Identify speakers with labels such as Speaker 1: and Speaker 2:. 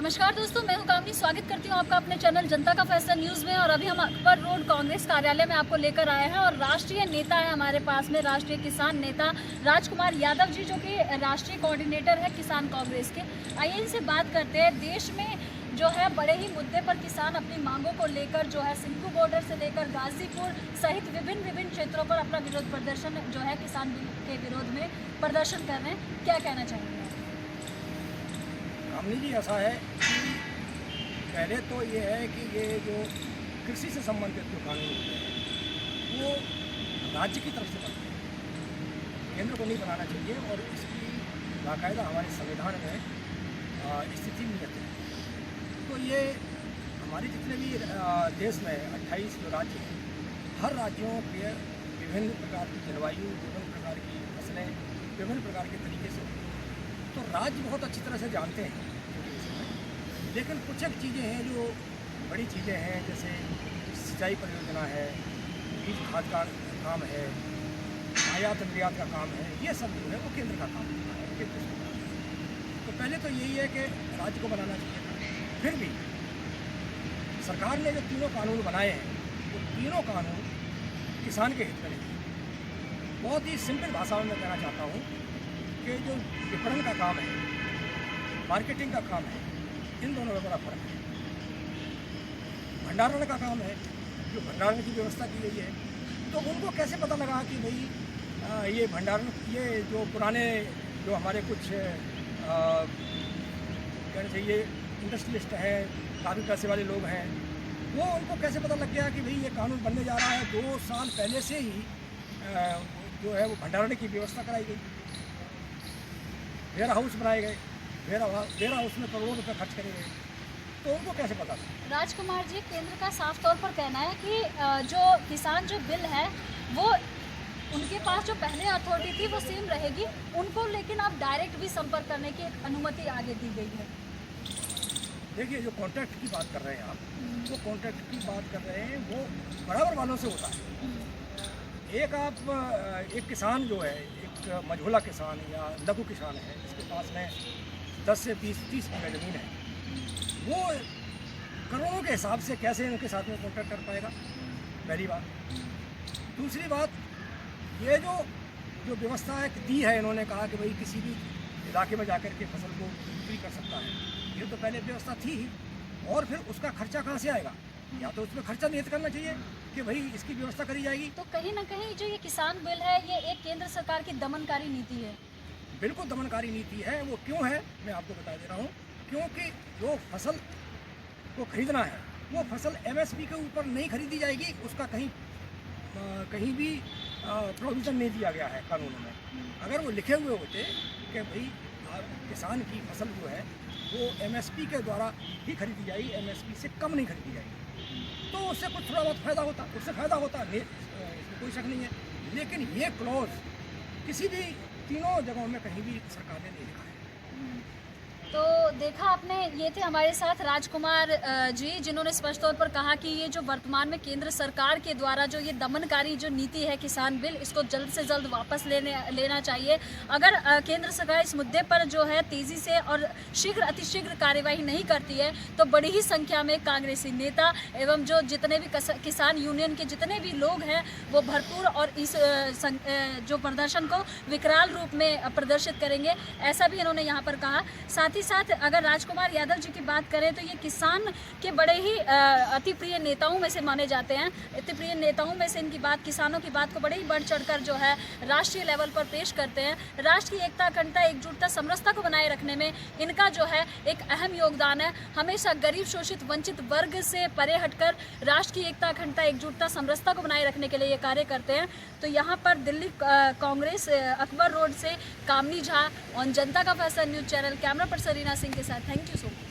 Speaker 1: नमस्कार दोस्तों, मैं हूं कामनी। स्वागत करती हूं आपका अपने चैनल जनता का फैसला न्यूज़ में। और अभी हम अकबर रोड कांग्रेस कार्यालय में आपको लेकर आए हैं और राष्ट्रीय नेता है हमारे पास में, राष्ट्रीय किसान नेता राजकुमार यादव जी, जो कि राष्ट्रीय कोऑर्डिनेटर है किसान कांग्रेस के। आइए इनसे बात करते हैं। देश में जो है बड़े ही मुद्दे पर किसान अपनी मांगों को लेकर जो है सिंधु बॉर्डर से लेकर गाजीपुर सहित विभिन्न क्षेत्रों पर अपना विरोध प्रदर्शन जो है किसान बिल के विरोध में प्रदर्शन कर रहे हैं। क्या कहना चाहेंगे?
Speaker 2: कामनी जी, ऐसा है कि पहले तो ये है कि ये जो कृषि से संबंधित जो कानून होते हैं वो राज्य की तरफ से बनते हैं, केंद्र को नहीं बनाना चाहिए। और इसकी बाकायदा हमारे संविधान में स्थिति नियत है। तो ये हमारे जितने भी देश में 28 जो राज्य हैं, हर राज्यों के विभिन्न प्रकार की जलवायु, विभिन्न प्रकार की फसलें, विभिन्न प्रकार के तरीके से होती हैं। तो राज्य बहुत अच्छी तरह से जानते हैं, लेकिन कुछ एक चीज़ें हैं जो बड़ी चीज़ें हैं, जैसे सिंचाई परियोजना है, बीज खाद का काम है, आयात निर्यात का काम है, ये सब जो है वो केंद्र का काम है, केंद्र सरकार। तो पहले तो यही है कि राज्य को बनाना चाहिए था। फिर भी सरकार ने जो तीनों कानून बनाए हैं, वो तीनों कानून किसान के हित में नहीं। बहुत ही सिंपल भाषा में मैं कहना चाहता हूँ कि जो विपणन का काम है, मार्केटिंग का काम है, इन दोनों में बड़ा फर्क है। भंडारण का काम है, जो भंडारण की व्यवस्था की गई है, तो उनको कैसे पता लगा कि भाई ये भंडारण, ये जो पुराने जो हमारे कुछ कहना चाहिए इंडस्ट्रियलिस्ट हैं, काफ़ी पैसे वाले लोग हैं, वो उनको कैसे पता लग गया कि भाई ये कानून बनने जा रहा है। 2 साल पहले से ही जो है वो भंडारण की व्यवस्था कराई गई, वेयर हाउस बनाए गए, वेयर हाउस में करोड़ों रुपए खर्च करे गए, तो उनको कैसे पता था?
Speaker 1: राजकुमार जी, केंद्र का साफ तौर पर कहना है कि जो किसान जो बिल है वो उनके पास जो पहले अथॉरिटी थी वो सेम रहेगी उनको, लेकिन अब डायरेक्ट भी संपर्क करने की अनुमति आगे दी गई है।
Speaker 2: देखिए, जो कॉन्ट्रैक्ट की बात कर रहे हैं आप, वो कॉन्ट्रैक्ट की बात कर रहे हैं, वो बराबर वालों से होता है। एक किसान जो है, एक मझोला किसान या लघु किसान है, जिसके पास में 10 से 20-30 बीघा ज़मीन है, वो करोड़ों के हिसाब से कैसे उनके साथ में कॉन्ट्रैक्ट कर पाएगा? पहली बात। दूसरी बात, ये जो व्यवस्था है दी है, इन्होंने कहा कि भाई किसी भी इलाके में जाकर के फसल को बिक्री कर सकता है, ये तो पहले व्यवस्था थी ही। और फिर उसका खर्चा कहाँ से आएगा? या तो उसमें खर्चा नियत करना चाहिए कि भाई इसकी व्यवस्था करी जाएगी।
Speaker 1: तो कहीं ना कहीं जो ये किसान बिल है, ये एक केंद्र सरकार की दमनकारी नीति है।
Speaker 2: बिल्कुल दमनकारी नीति है। वो क्यों है, मैं आपको बता दे रहा हूँ। क्योंकि जो फसल को खरीदना है, वो फसल MSP के ऊपर नहीं खरीदी जाएगी। उसका कहीं भी प्रोविज़न नहीं दिया गया है कानूनों में। अगर वो लिखे हुए होते कि भाई किसान की फसल जो है वो MSP के द्वारा ही खरीदी जाएगी, MSP से कम नहीं खरीदी जाएगी, तो उससे कुछ थोड़ा बहुत फ़ायदा होता, उससे फ़ायदा होता, इसमें कोई शक नहीं है। लेकिन ये क्लॉज किसी भी तीनों जगहों में कहीं भी सरकार ने नहीं लिखा है।
Speaker 1: तो देखा आपने, ये थे हमारे साथ राजकुमार जी, जिन्होंने स्पष्ट तौर पर कहा कि ये जो वर्तमान में केंद्र सरकार के द्वारा जो ये दमनकारी जो नीति है किसान बिल, इसको जल्द से जल्द वापस लेना चाहिए। अगर केंद्र सरकार इस मुद्दे पर जो है तेज़ी से और अतिशीघ्र कार्यवाही नहीं करती है, तो बड़ी ही संख्या में कांग्रेसी नेता एवं जो जितने भी किसान यूनियन के जितने भी लोग हैं, वो भरपूर और इस जो प्रदर्शन को विकराल रूप में प्रदर्शित करेंगे, ऐसा भी इन्होंने यहाँ पर कहा। साथ ही साथ अगर राजकुमार यादव जी की बात करें तो ये किसान के बड़े ही अति प्रिय नेताओं में से माने जाते हैं। अति प्रिय नेताओं में से इनकी बात, किसानों की बात को बड़े ही बढ़ चढ़कर जो है राष्ट्रीय लेवल पर पेश करते हैं। राष्ट्र की एकता, अखंडता, एकजुटता, समरसता को बनाए रखने में इनका जो है एक अहम योगदान है। हमेशा गरीब, शोषित, वंचित वर्ग से परे हटकर राष्ट्र की एकता, अखंडता, एकजुटता, समरसता को बनाए रखने के लिए ये कार्य करते हैं। तो यहाँ पर दिल्ली कांग्रेस अकबर रोड से कामनी झा और जनता का फैसला news channel, camera person Reena Singh के साथ। Thank you so much.